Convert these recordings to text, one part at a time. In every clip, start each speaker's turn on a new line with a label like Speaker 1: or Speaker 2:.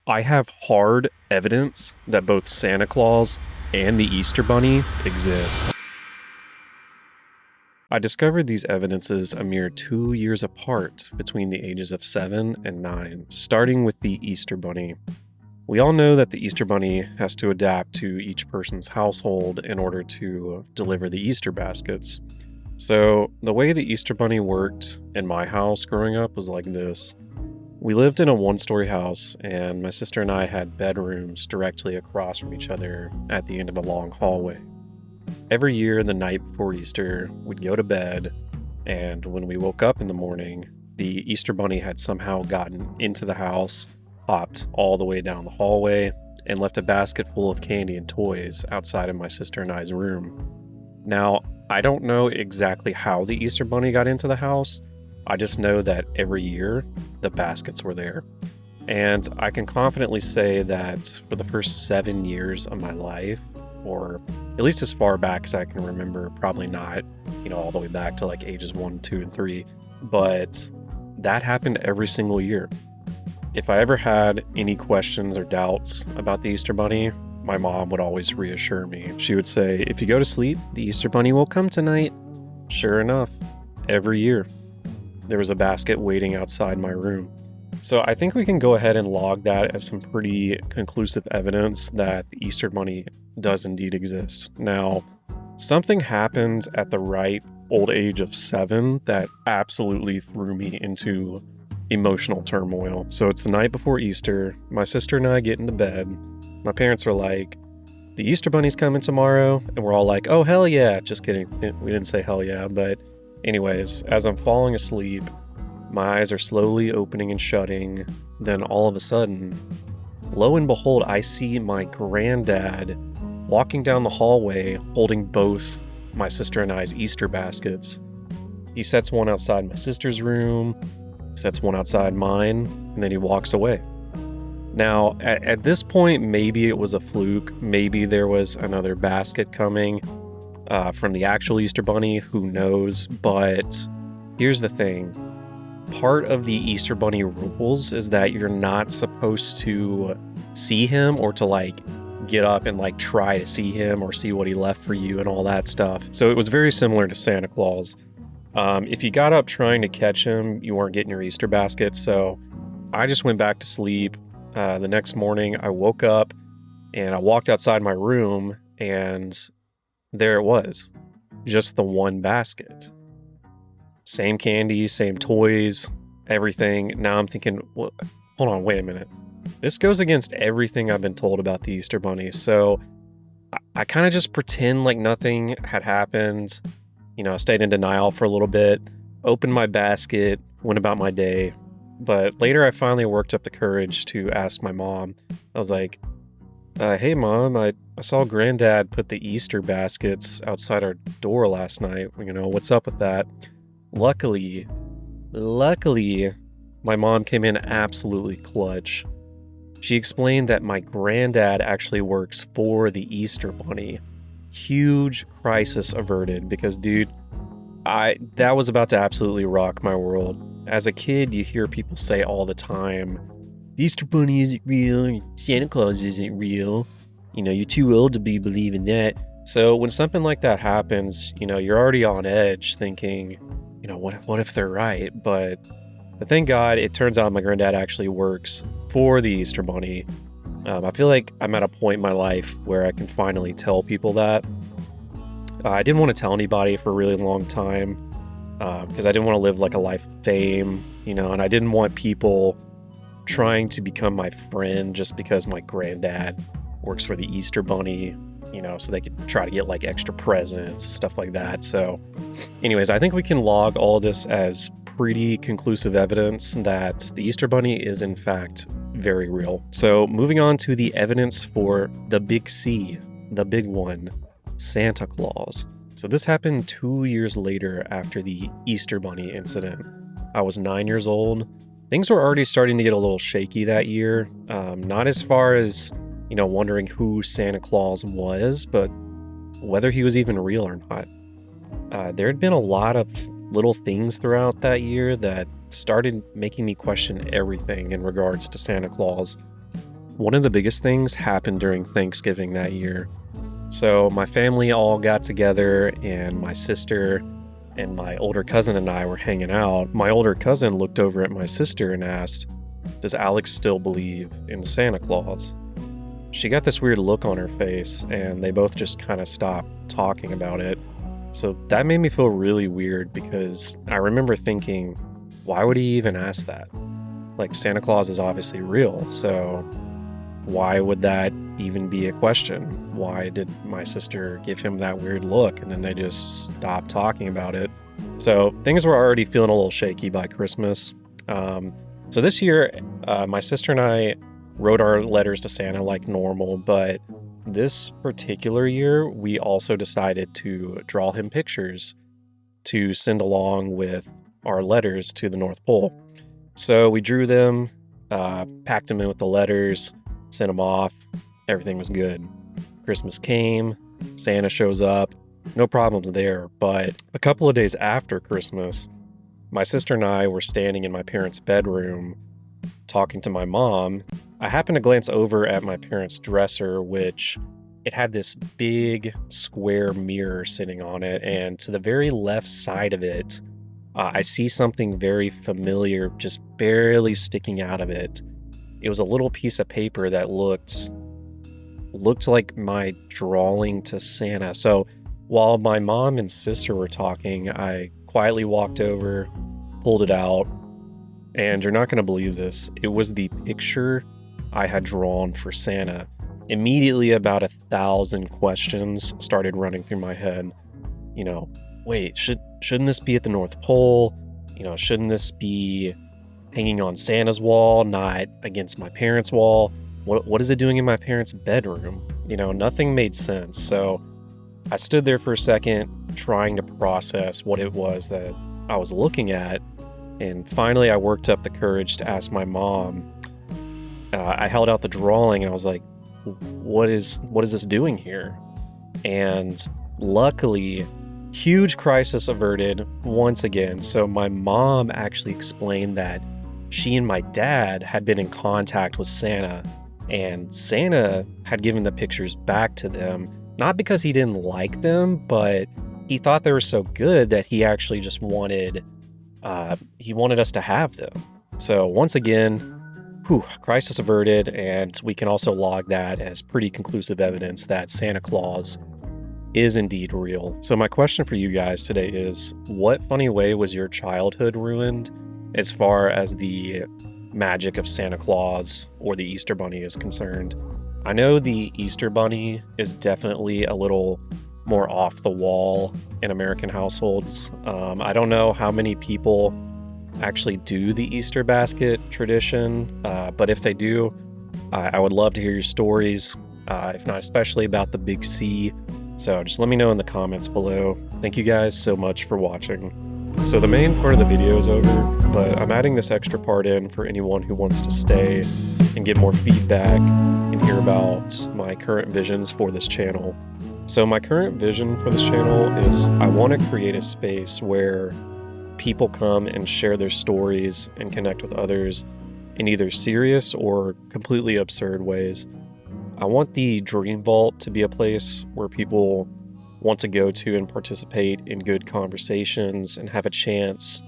Speaker 1: I have hard evidence that both Santa Claus and the Easter Bunny exist. I discovered these evidences a mere 2 years apart between the ages of 7 and 9, starting with the Easter Bunny. We all know that the Easter Bunny has to adapt to each person's household in order to deliver the Easter baskets. So the way the Easter Bunny worked in my house growing up was like this. We lived in a one-story house, and my sister and I had bedrooms directly across from each other at the end of a long hallway. Every year, the night before Easter, we'd go to bed, and when we woke up in the morning, the Easter Bunny had somehow gotten into the house, hopped all the way down the hallway, and left a basket full of candy and toys outside of my sister and I's room. Now, I don't know exactly how the Easter Bunny got into the house. I just know that every year, the baskets were there. And I can confidently say that for the first 7 years of my life, or at least as far back as I can remember, probably not, all the way back to like ages 1, 2, and 3, but that happened every single year. If I ever had any questions or doubts about the Easter Bunny, my mom would always reassure me. She would say, if you go to sleep, the Easter Bunny will come tonight. Sure enough, every year, there was a basket waiting outside my room. So I think we can go ahead and log that as some pretty conclusive evidence that the Easter Bunny does indeed exist. Now, something happened at the ripe old age of 7 that absolutely threw me into emotional turmoil. So it's the night before Easter. My sister and I get into bed. My parents are like, the Easter Bunny's coming tomorrow. And we're all like, oh, hell yeah. Just kidding. We didn't say hell yeah, but anyways, as I'm falling asleep, my eyes are slowly opening and shutting. Then all of a sudden, lo and behold, I see my granddad walking down the hallway holding both my sister and I's Easter baskets. He sets one outside my sister's room, sets one outside mine, and then he walks away. Now, at this point, maybe it was a fluke. Maybe there was another basket coming from the actual Easter Bunny, who knows? But here's the thing. Part of the Easter Bunny rules is that you're not supposed to see him or to get up and try to see him or see what he left for you and all that stuff. So it was very similar to Santa Claus. If you got up trying to catch him, you weren't getting your Easter basket. So I just went back to sleep. The next morning I woke up and I walked outside my room, and there it was, just the one basket. Same candy, same toys, everything. Now I'm thinking, well, hold on, wait a minute. This goes against everything I've been told about the Easter Bunny. So I kind of just pretend like nothing had happened. I stayed in denial for a little bit, opened my basket, went about my day. But later I finally worked up the courage to ask my mom. I was like, hey mom, I saw granddad put the Easter baskets outside our door last night. What's up with that? Luckily, my mom came in absolutely clutch. She explained that my granddad actually works for the Easter Bunny. Huge crisis averted, because dude, that was about to absolutely rock my world. As a kid, you hear people say all the time, the Easter Bunny isn't real, Santa Claus isn't real, you're too old to be believing that. So when something like that happens, you're already on edge thinking, what if they're right? But thank God, it turns out my granddad actually works for the Easter Bunny. I feel like I'm at a point in my life where I can finally tell people that. I didn't want to tell anybody for a really long time because I didn't want to live a life of fame, and I didn't want people trying to become my friend just because my granddad works for the Easter Bunny, so they could try to get extra presents, stuff like that. So anyways, I think we can log all this as pretty conclusive evidence that the Easter Bunny is in fact very real. So moving on to the evidence for the big C, the big one, Santa Claus. So this happened 2 years later after the Easter Bunny incident. I was 9 years old. Things were already starting to get a little shaky that year. Not as far as, wondering who Santa Claus was, but whether he was even real or not. There had been a lot of little things throughout that year that started making me question everything in regards to Santa Claus. One of the biggest things happened during Thanksgiving that year. So my family all got together, and my sister and my older cousin and I were hanging out. My older cousin looked over at my sister and asked, "Does Alex still believe in Santa Claus?" She got this weird look on her face, and they both just kind of stopped talking about it. So that made me feel really weird, because I remember thinking, why would he even ask that? Like, Santa Claus is obviously real, so why would that even be a question? Why did my sister give him that weird look, and then they just stopped talking about it? So things were already feeling a little shaky by Christmas. So this year, my sister and I wrote our letters to Santa like normal, but this particular year, we also decided to draw him pictures to send along with our letters to the North Pole. So we drew them, packed them in with the letters, sent them off. Everything was good. Christmas came, Santa shows up, no problems there. But a couple of days after Christmas, my sister and I were standing in my parents' bedroom talking to my mom. I happened to glance over at my parents' dresser, which it had this big square mirror sitting on it, and to the very left side of it, I see something very familiar just barely sticking out of it. It was a little piece of paper that looked like my drawing to Santa. So while my mom and sister were talking, I quietly walked over, pulled it out, and you're not going to believe this. It was the picture I had drawn for Santa. Immediately, about 1,000 questions started running through my head. Wait, shouldn't this be at the North Pole? Shouldn't this be hanging on Santa's wall, not against my parents' wall? What is it doing in my parents' bedroom? Nothing made sense. So I stood there for a second, trying to process what it was that I was looking at. And finally, I worked up the courage to ask my mom. I held out the drawing and I was like, what is this doing here? And luckily, huge crisis averted once again. So my mom actually explained that she and my dad had been in contact with Santa, and Santa had given the pictures back to them, not because he didn't like them, but he thought they were so good that he actually just wanted us to have them. So once again, crisis averted, and we can also log that as pretty conclusive evidence that Santa Claus is indeed real. So my question for you guys today is, what funny way was your childhood ruined as far as the magic of Santa Claus or the Easter Bunny is concerned? I know the Easter Bunny is definitely a little more off the wall in American households. I don't know how many people actually do the Easter basket tradition, but if they do, I would love to hear your stories, if not especially about the Big C. So just let me know in the comments below. Thank you guys so much for watching. So the main part of the video is over, but I'm adding this extra part in for anyone who wants to stay and get more feedback and hear about my current visions for this channel. So my current vision for this channel is I want to create a space where people come and share their stories and connect with others in either serious or completely absurd ways. I want the Dream Vault to be a place where people want to go to and participate in good conversations and have a chance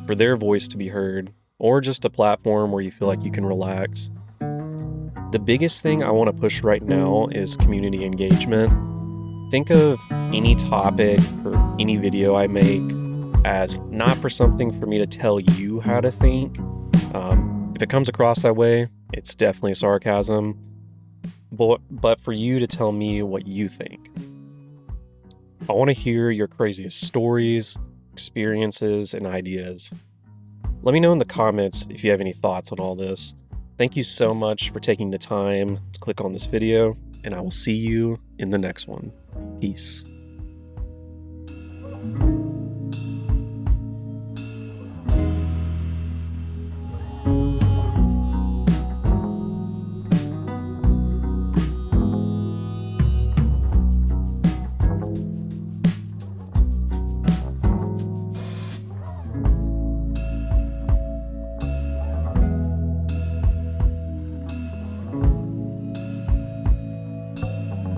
Speaker 1: for their voice to be heard, or just a platform where you feel like you can relax. The biggest thing I want to push right now is community engagement. Think of any topic or any video I make as not for something for me to tell you how to think. If it comes across that way, it's definitely sarcasm. But for you to tell me what you think. I want to hear your craziest stories, experiences, and ideas. Let me know in the comments if you have any thoughts on all this. Thank you so much for taking the time to click on this video, and I will see you in the next one. Peace.